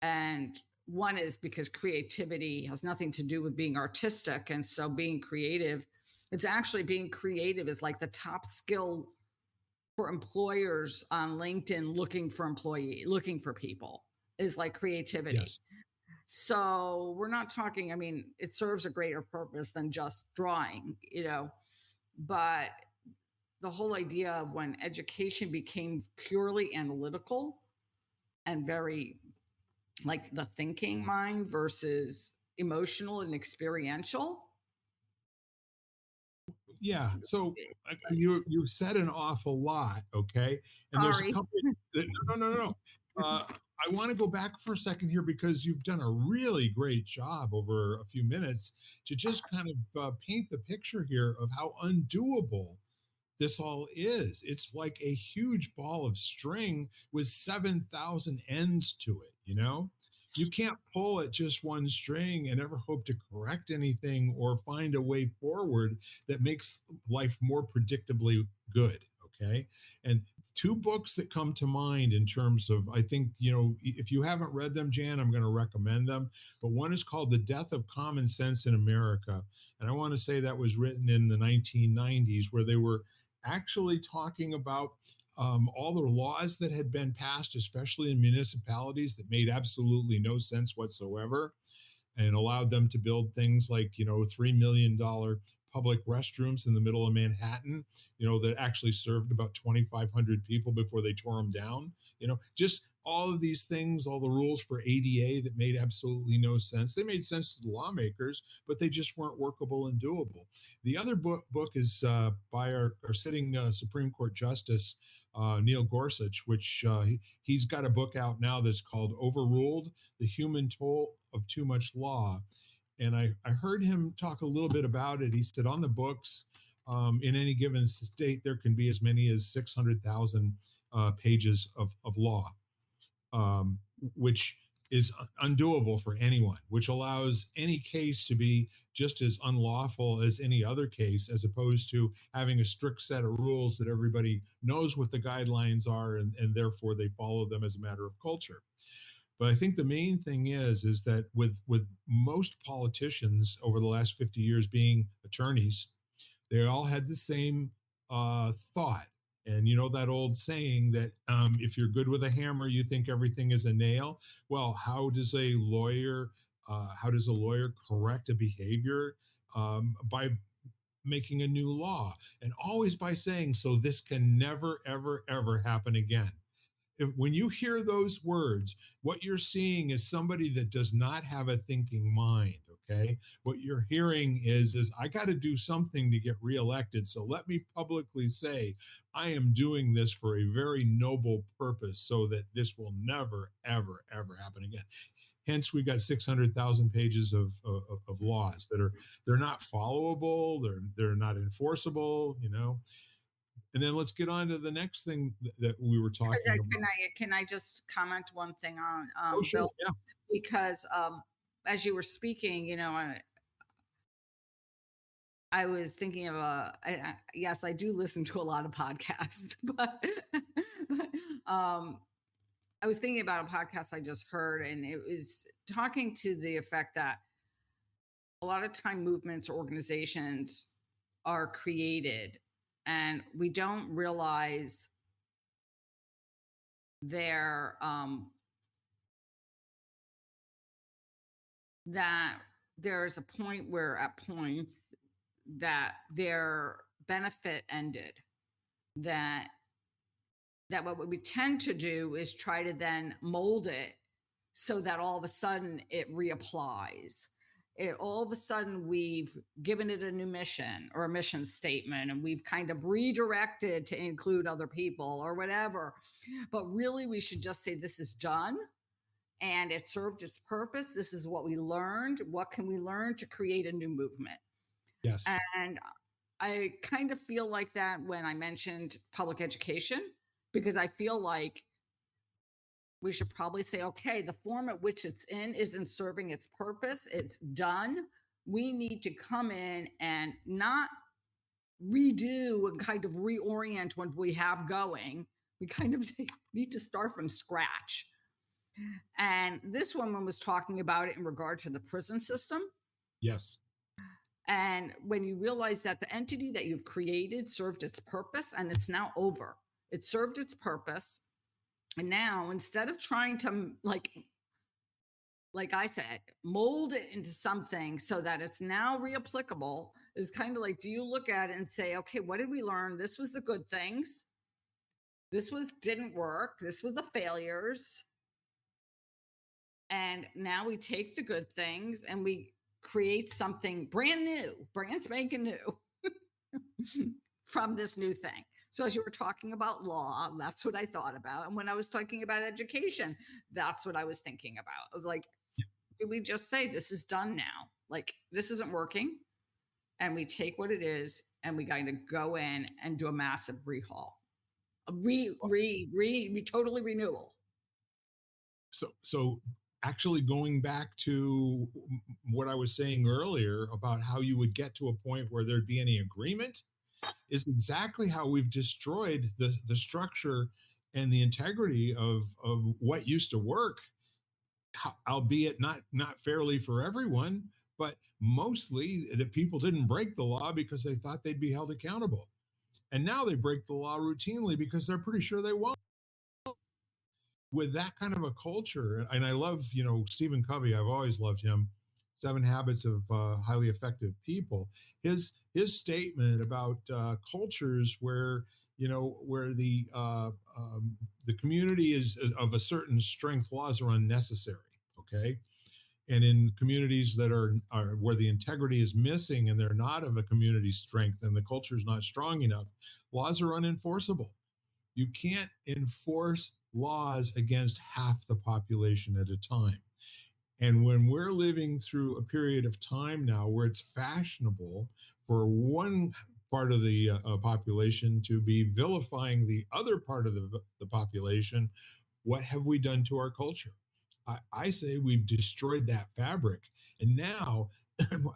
And one is because creativity has nothing to do with being artistic. And so being creative, it's actually being creative is like the top skill for employers on LinkedIn looking for people is like creativity. Yes. So we're not talking, I mean, it serves a greater purpose than just drawing, but the whole idea of when education became purely analytical and very like the thinking mind versus emotional and experiential. Yeah. So you said an awful lot. Okay. And there's a Sorry. couple. No, no, no, no. I want to go back for a second here because you've done a really great job over a few minutes to just kind of paint the picture here of how undoable this all is. It's like a huge ball of string with 7,000 ends to it, you know? You can't pull at just one string and ever hope to correct anything or find a way forward that makes life more predictably good. Okay. And two books that come to mind in terms of, I think, if you haven't read them, Jan, I'm going to recommend them. But one is called The Death of Common Sense in America. And I want to say that was written in the 1990s, where they were actually talking about all the laws that had been passed, especially in municipalities, that made absolutely no sense whatsoever and allowed them to build things like, $3 million public restrooms in the middle of Manhattan, that actually served about 2,500 people before they tore them down. Just all of these things, all the rules for ADA that made absolutely no sense. They made sense to the lawmakers, but they just weren't workable and doable. The other book is by our sitting Supreme Court Justice, Neil Gorsuch, which he's got a book out now that's called Overruled: The Human Toll of Too Much Law. And I heard him talk a little bit about it. He said on the books, in any given state, there can be as many as 600,000 pages of law, which is undoable for anyone, which allows any case to be just as unlawful as any other case, as opposed to having a strict set of rules that everybody knows what the guidelines are, and therefore they follow them as a matter of culture. But I think the main thing is that with most politicians over the last 50 years being attorneys, they all had the same thought. And you know that old saying that if you're good with a hammer, you think everything is a nail. Well, how does a lawyer correct a behavior? By making a new law, and always by saying, so this can never, ever, ever happen again. When you hear those words, what you're seeing is somebody that does not have a thinking mind. Okay. What you're hearing is I got to do something to get reelected. So let me publicly say I am doing this for a very noble purpose so that this will never, ever, ever happen again. Hence, we got 600,000 pages of laws that are they're not followable, they're not enforceable, you know. And then let's get on to the next thing that we were talking about. Can I just comment one thing on Oh, sure, Bill? yeah. Because as you were speaking, I was thinking of yes, I do listen to a lot of podcasts, but I was thinking about a podcast I just heard, and it was talking to the effect that a lot of time movements or organizations are created, and we don't realize their that there's a point where at points that their benefit ended, that what we tend to do is try to then mold it so that all of a sudden it reapplies. It all of a sudden we've given it a new mission or a mission statement, and we've kind of redirected to include other people or whatever. But really, we should just say this is done and it served its purpose. This is what we learned. What can we learn to create a new movement? Yes. And I kind of feel like that when I mentioned public education, because I feel like we should probably say, okay, the form at which it's in isn't serving its purpose. It's done. We need to come in and not redo and kind of reorient what we have going. We kind of need to start from scratch. And this woman was talking about it in regard to the prison system. Yes. And when you realize that the entity that you've created served its purpose and it's now over, it served its purpose. And now instead of trying to like I said, mold it into something so that it's now reapplicable, is kind of like, do you look at it and say, okay, what did we learn? This was the good things. This was didn't work. This was the failures. And now we take the good things and we create something brand new, brand spanking new from this new thing. So as you were talking about law, that's what I thought about. And when I was talking about education, that's what I was thinking about. Of like, did we just say this is done now? Like this isn't working. And we take what it is and we kind of go in and do a massive rehaul. A totally renewal. So actually going back to what I was saying earlier about how you would get to a point where there'd be any agreement is exactly how we've destroyed the structure and the integrity of what used to work, albeit not fairly for everyone, but mostly the people didn't break the law because they thought they'd be held accountable. And now they break the law routinely because they're pretty sure they won't. With that kind of a culture, and I love, Stephen Covey, I've always loved him. 7 Habits of Highly Effective People. His statement about cultures where where the community is of a certain strength, laws are unnecessary. Okay, and in communities that are where the integrity is missing and they're not of a community strength and the culture is not strong enough, laws are unenforceable. You can't enforce laws against half the population at a time. And when we're living through a period of time now where it's fashionable for one part of the population to be vilifying the other part of the population, what have we done to our culture? I say we've destroyed that fabric. And now,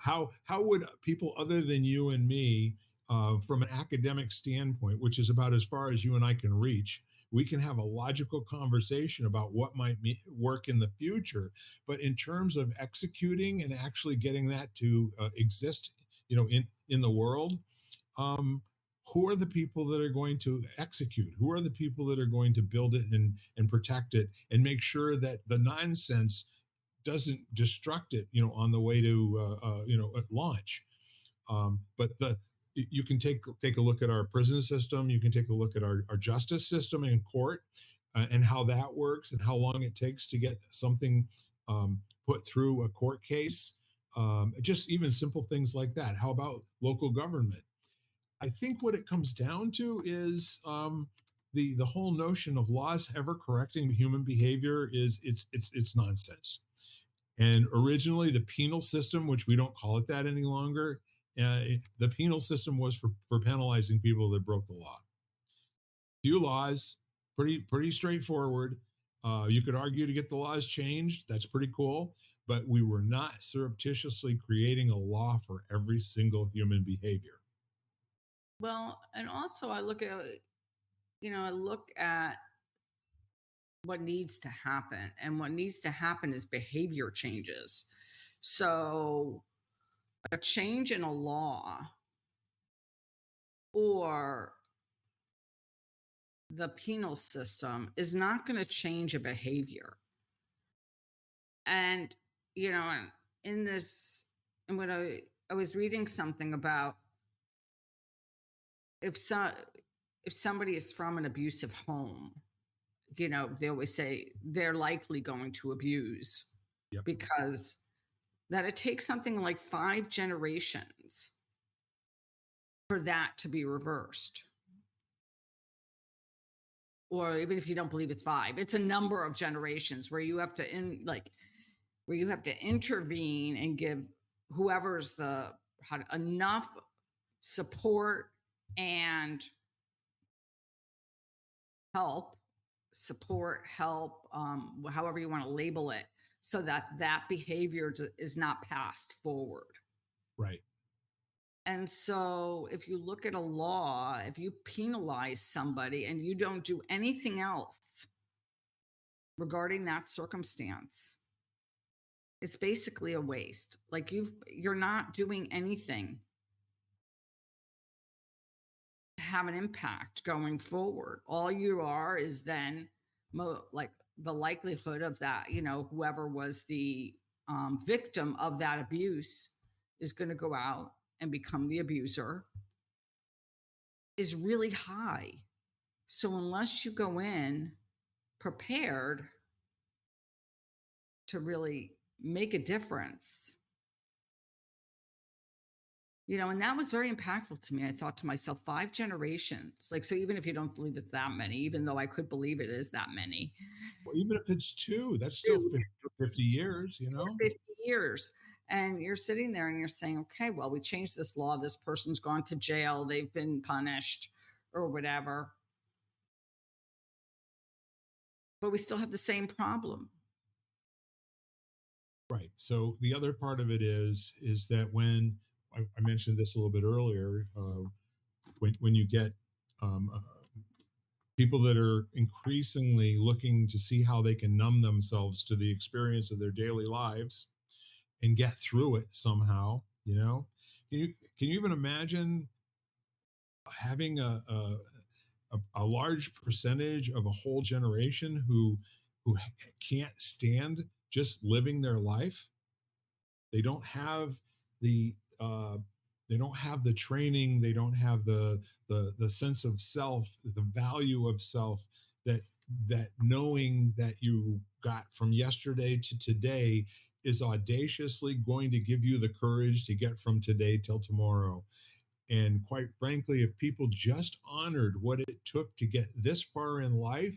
how would people other than you and me, from an academic standpoint, which is about as far as you and I can reach, we can have a logical conversation about what might work in the future. But in terms of executing and actually getting that to exist, in the world, who are the people that are going to execute? Who are the people that are going to build it and protect it and make sure that the nonsense doesn't destruct it, on the way to, launch? But you can take a look at our prison system. You can take a look at our justice system in court, and how that works and how long it takes to get something put through a court case. Just even simple things like that. How about local government? I think what it comes down to is the whole notion of laws ever correcting human behavior is it's nonsense. And originally, the penal system, which we don't call it that any longer, the penal system was for penalizing people that broke the law. Few laws, pretty straightforward. You could argue to get the laws changed. That's pretty cool. But we were not surreptitiously creating a law for every single human behavior. Well, and also I look at, I look at what needs to happen. And what needs to happen is behavior changes. So a change in a law or the penal system is not going to change a behavior. And, you know, in this, and when I was reading something about if so, if somebody is from an abusive home, they always say they're likely going to abuse Yep. because that it takes something like 5 generations for that to be reversed. Or even if you don't believe it's 5, it's a number of generations where you have to where you have to intervene and give whoever's enough support and help, however you want to label it, so that that behavior is not passed forward. Right. And so if you look at a law, if you penalize somebody and you don't do anything else regarding that circumstance, it's basically a waste. Like you're not doing anything to have an impact going forward. All you are is then like the likelihood of that, whoever was the victim of that abuse is going to go out and become the abuser is really high. So unless you go in prepared to really make a difference, and that was very impactful to me. I thought to myself, 5 generations. Like, so even if you don't believe it's that many, even though I could believe it is that many, Well, even if it's two, that's still two, 50 years, you or know? 50 years. And you're sitting there and you're saying, okay, well, we changed this law. This person's gone to jail. They've been punished or whatever. But we still have the same problem. Right. So the other part of it is that when I mentioned this a little bit earlier, when you get people that are increasingly looking to see how they can numb themselves to the experience of their daily lives and get through it somehow, can you even imagine having a large percentage of a whole generation who can't stand just living their life? They don't have the they don't have the training, they don't have the sense of self, the value of self, that knowing that you got from yesterday to today is audaciously going to give you the courage to get from today till tomorrow. And quite frankly, if people just honored what it took to get this far in life,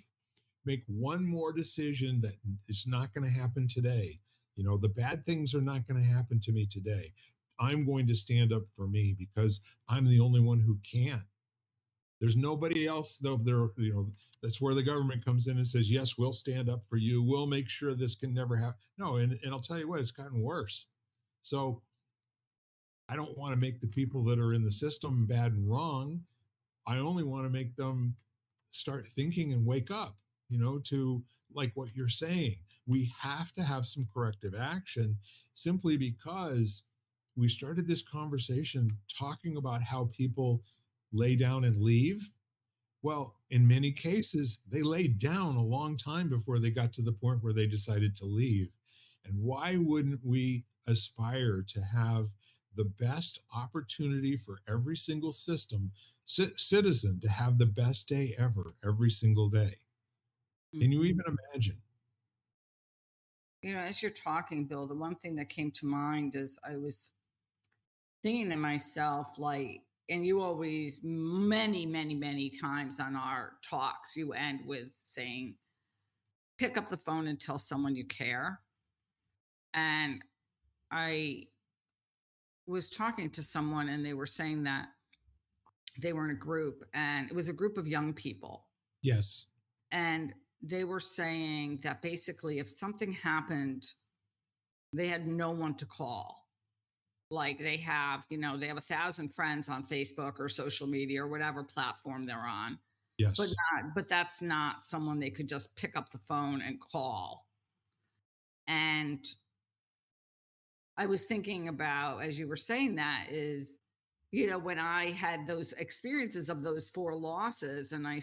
make one more decision that it's not going to happen today. The bad things are not going to happen to me today. I'm going to stand up for me because I'm the only one who can. There's nobody else, though. That's where the government comes in and says, yes, we'll stand up for you. We'll make sure this can never happen. No, and I'll tell you what, it's gotten worse. So I don't want to make the people that are in the system bad and wrong. I only want to make them start thinking and wake up, to like what you're saying. We have to have some corrective action simply because we started this conversation talking about how people lay down and leave. Well, in many cases, they laid down a long time before they got to the point where they decided to leave. And why wouldn't we aspire to have the best opportunity for every single citizen to have the best day ever, every single day? Can you even imagine? As you're talking, Bill, the one thing that came to mind is I was thinking to myself, like, and you always, many, many, many times on our talks, you end with saying, pick up the phone and tell someone you care. And I was talking to someone and they were saying that they were in a group and it was a group of young people. Yes. And they were saying that basically, if something happened, they had no one to call. Like they have, they have 1,000 friends on Facebook or social media or whatever platform they're on, but Yes. but that's not someone they could just pick up the phone and call. And I was thinking about, as you were saying that, is, when I had those experiences of those 4 losses, and I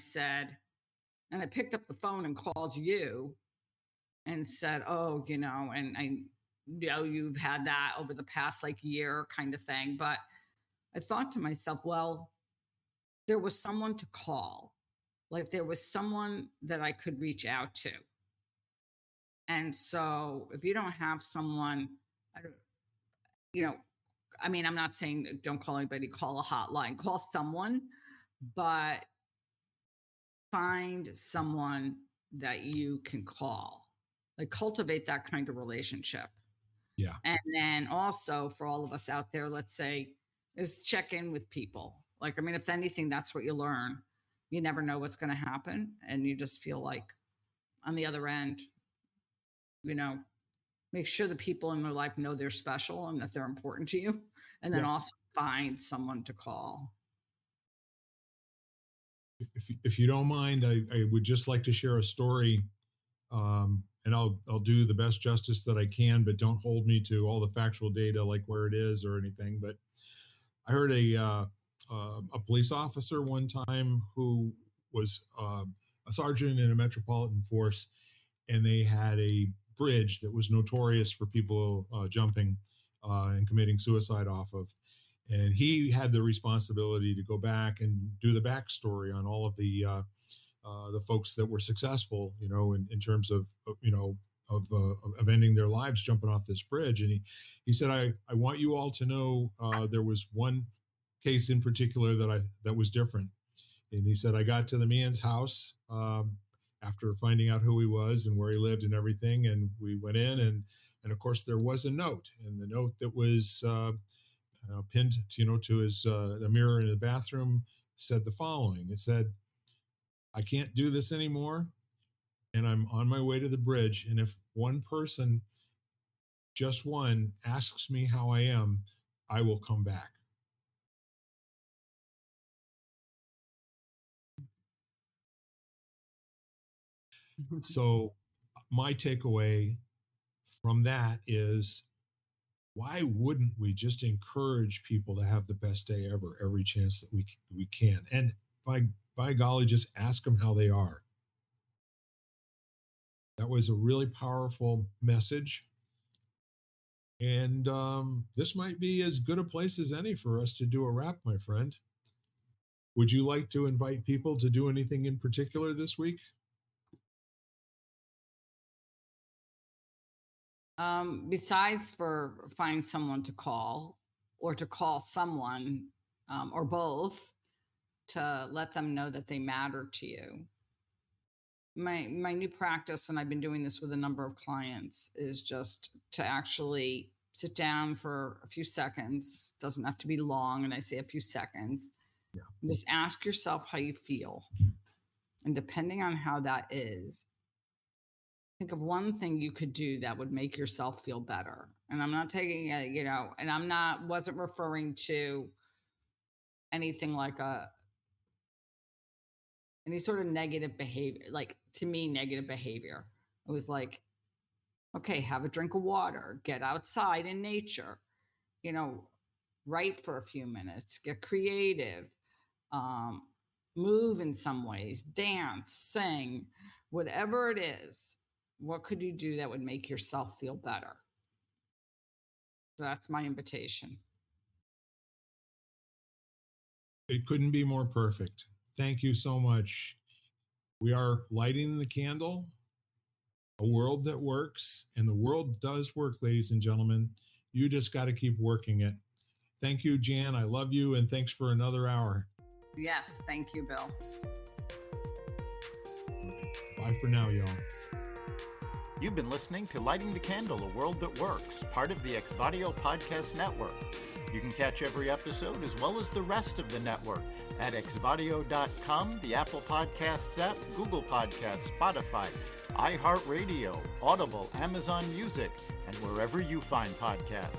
picked up the phone and called you and said, oh, and I know you've had that over the past like year kind of thing. But I thought to myself, well, there was someone to call, like there was someone that I could reach out to. And so if you don't have someone, I don't- you know, I mean, I'm not saying that don't call anybody, call a hotline, call someone, but find someone that you can call. Like cultivate that kind of relationship. Yeah. And then also for all of us out there, let's say, is check in with people. Like, I mean, if anything, that's what you learn. You never know what's going to happen. And you just feel like on the other end, you know, make sure the people in their life know they're special and that they're important to you. And then Yeah. also find someone to call. If you don't mind, I would just like to share a story, and I'll do the best justice that I can, but don't hold me to all the factual data like where it is or anything. But I heard a police officer one time who was a sergeant in a metropolitan force, and they had a bridge that was notorious for people jumping and committing suicide off of. And he had the responsibility to go back and do the backstory on all of the folks that were successful, in terms of ending their lives jumping off this bridge. And he said, I want you all to know there was one case in particular that was different. And he said, I got to the man's house after finding out who he was and where he lived and everything. And we went in and of course there was a note, and the note that was pinned, to his a mirror in the bathroom said the following. It said, I can't do this anymore, and I'm on my way to the bridge. And if one person, just one, asks me how I am, I will come back. So my takeaway from that is, why wouldn't we just encourage people to have the best day ever every chance that we can? And by golly, just ask them how they are. That was a really powerful message. And this might be as good a place as any for us to do a wrap, my friend. Would you like to invite people to do anything in particular this week? Besides for find someone to call or to call someone or both to let them know that they matter to you. My new practice, and I've been doing this with a number of clients, is just to actually sit down for a few seconds. Doesn't have to be long, and I say a few seconds. Yeah. Just ask yourself how you feel, and depending on how that is, think of one thing you could do that would make yourself feel better. And I'm not taking it, and wasn't referring to anything like any sort of negative behavior, like to me, negative behavior. It was like, okay, have a drink of water, get outside in nature, you know, write for a few minutes, get creative, um, move in some ways, dance, sing, whatever it is. What could you do that would make yourself feel better? So that's my invitation. It couldn't be more perfect. Thank you so much. We are lighting the candle, a world that works, and the world does work, ladies and gentlemen. You just got to keep working it. Thank you, Jan. I love you, and thanks for another hour. Yes, thank you, Bill. Bye for now, y'all. You've been listening to Lighting the Candle, A World That Works, part of the Exvadio Podcast Network. You can catch every episode as well as the rest of the network at exvadio.com, the Apple Podcasts app, Google Podcasts, Spotify, iHeartRadio, Audible, Amazon Music, and wherever you find podcasts.